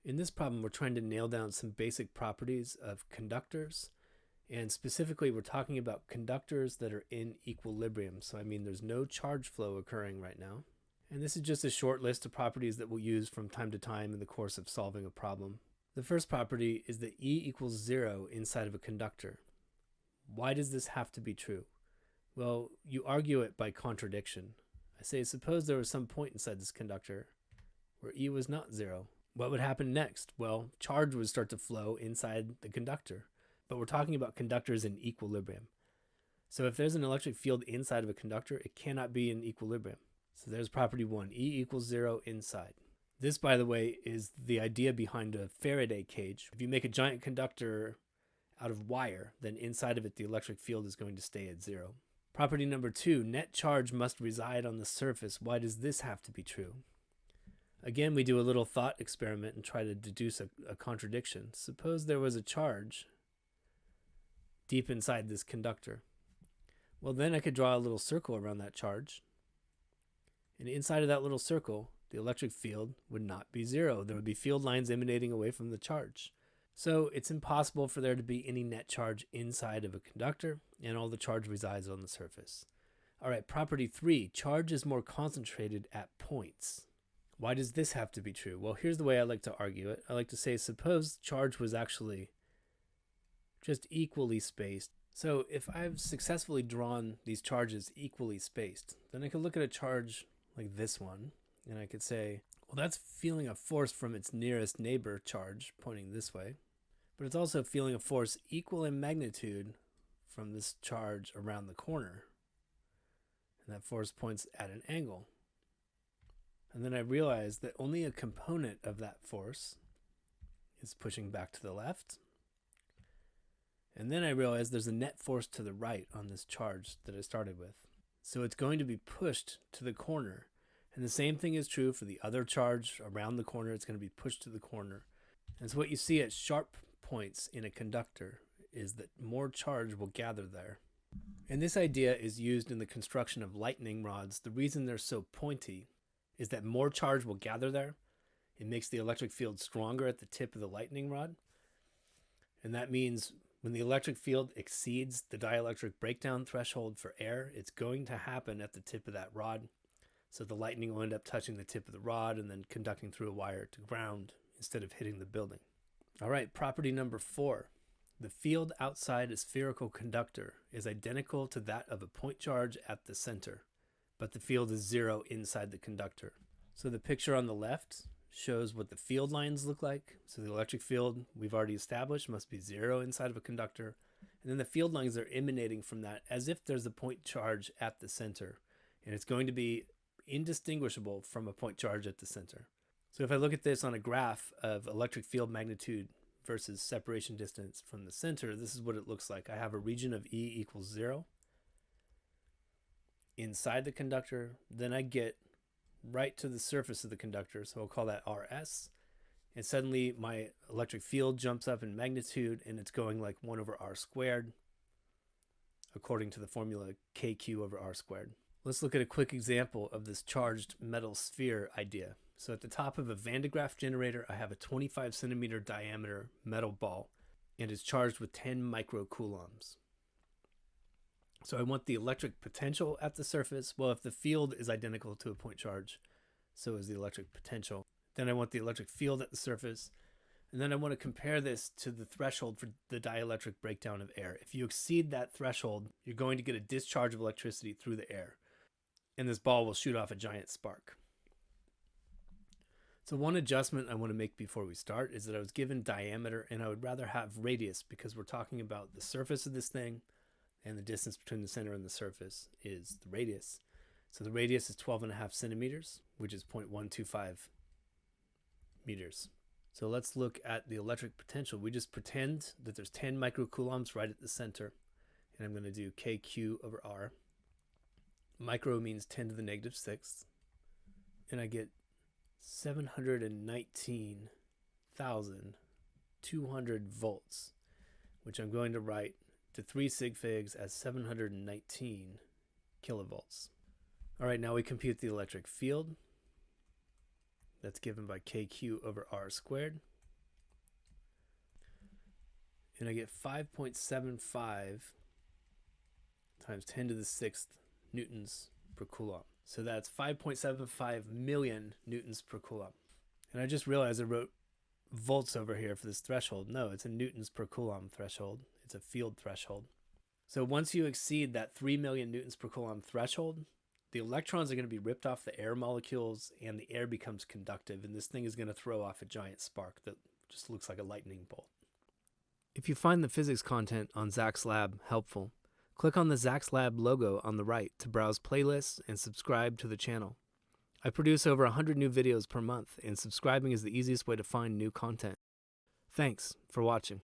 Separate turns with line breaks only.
In this problem, we're trying to nail down some basic properties of conductors. And specifically, we're talking about conductors that are in equilibrium. So I mean, there's no charge flow occurring right now. And this is just a short list of properties that we'll use from time to time in the course of solving a problem. The first property is that E equals 0 inside of a conductor. Why does this have to be true? Well, you argue it by contradiction. I say, suppose there was some point inside this conductor where E was not 0. What would happen next? Well, charge would start to flow inside the conductor. But we're talking about conductors in equilibrium. So if there's an electric field inside of a conductor, it cannot be in equilibrium. So there's property 1, E equals 0 inside. This, by the way, is the idea behind a Faraday cage. If you make a giant conductor out of wire, then inside of it the electric field is going to stay at 0. Property number 2, net charge must reside on the surface. Why does this have to be true? Again, we do a little thought experiment and try to deduce a contradiction. Suppose there was a charge deep inside this conductor. Well, then I could draw a little circle around that charge. And inside of that little circle, the electric field would not be 0. There would be field lines emanating away from the charge. So it's impossible for there to be any net charge inside of a conductor, and all the charge resides on the surface. All right, property 3, charge is more concentrated at points. Why does this have to be true? Well, here's the way I like to argue it. I like to say, suppose charge was actually just equally spaced. So if I've successfully drawn these charges equally spaced, then I could look at a charge like this one, and I could say, well, that's feeling a force from its nearest neighbor charge pointing this way, but it's also feeling a force equal in magnitude from this charge around the corner. And that force points at an angle. And then I realized that only a component of that force is pushing back to the left. And then I realized there's a net force to the right on this charge that I started with. So it's going to be pushed to the corner. And the same thing is true for the other charge around the corner. It's going to be pushed to the corner. And so what you see at sharp points in a conductor is that more charge will gather there. And this idea is used in the construction of lightning rods. The reason they're so pointy is that more charge will gather there. It makes the electric field stronger at the tip of the lightning rod. And that means when the electric field exceeds the dielectric breakdown threshold for air, it's going to happen at the tip of that rod. So the lightning will end up touching the tip of the rod and then conducting through a wire to ground instead of hitting the building. All right, property number 4. The field outside a spherical conductor is identical to that of a point charge at the center, but the field is 0 inside the conductor. So the picture on the left shows what the field lines look like. So the electric field we've already established must be 0 inside of a conductor. And then the field lines are emanating from that as if there's a point charge at the center. And it's going to be indistinguishable from a point charge at the center. So if I look at this on a graph of electric field magnitude versus separation distance from the center, this is what it looks like. I have a region of E equals 0 inside the conductor. Then I get right to the surface of the conductor, so I'll call that RS. And suddenly my electric field jumps up in magnitude, and it's going like 1 over r squared, according to the formula kq over r squared. Let's look at a quick example of this charged metal sphere idea. So at the top of a Van de Graaff generator, I have a 25 centimeter diameter metal ball, and it's charged with 10 microcoulombs. So I want the electric potential at the surface. Well, if the field is identical to a point charge, so is the electric potential. Then I want the electric field at the surface. And then I want to compare this to the threshold for the dielectric breakdown of air. If you exceed that threshold, you're going to get a discharge of electricity through the air. And this ball will shoot off a giant spark. So one adjustment I want to make before we start is that I was given diameter, and I would rather have radius because we're talking about the surface of this thing, and the distance between the center and the surface is the radius. So the radius is 12.5 centimeters, which is 0.125 meters. So let's look at the electric potential. We just pretend that there's 10 microcoulombs right at the center, and I'm going to do kq over r. Micro means 10 to the negative 6th, and I get 719,200 volts, which I'm going to write to 3 sig figs as 719 kilovolts. All right, now we compute the electric field. That's given by kq over r squared. and I get 5.75 times 10 to the 6th newtons per coulomb. So that's 5.75 million newtons per coulomb. And I just realized I wrote volts over here for this threshold. No, it's a newtons per coulomb threshold. It's a field threshold. So once you exceed that 3 million newtons per coulomb threshold, the electrons are going to be ripped off the air molecules and the air becomes conductive, and this thing is going to throw off a giant spark that just looks like a lightning bolt. If you find the physics content on Zach's Lab helpful, click on the Zach's Lab logo on the right to browse playlists and subscribe to the channel. I produce over 100 new videos per month, and subscribing is the easiest way to find new content. Thanks for watching.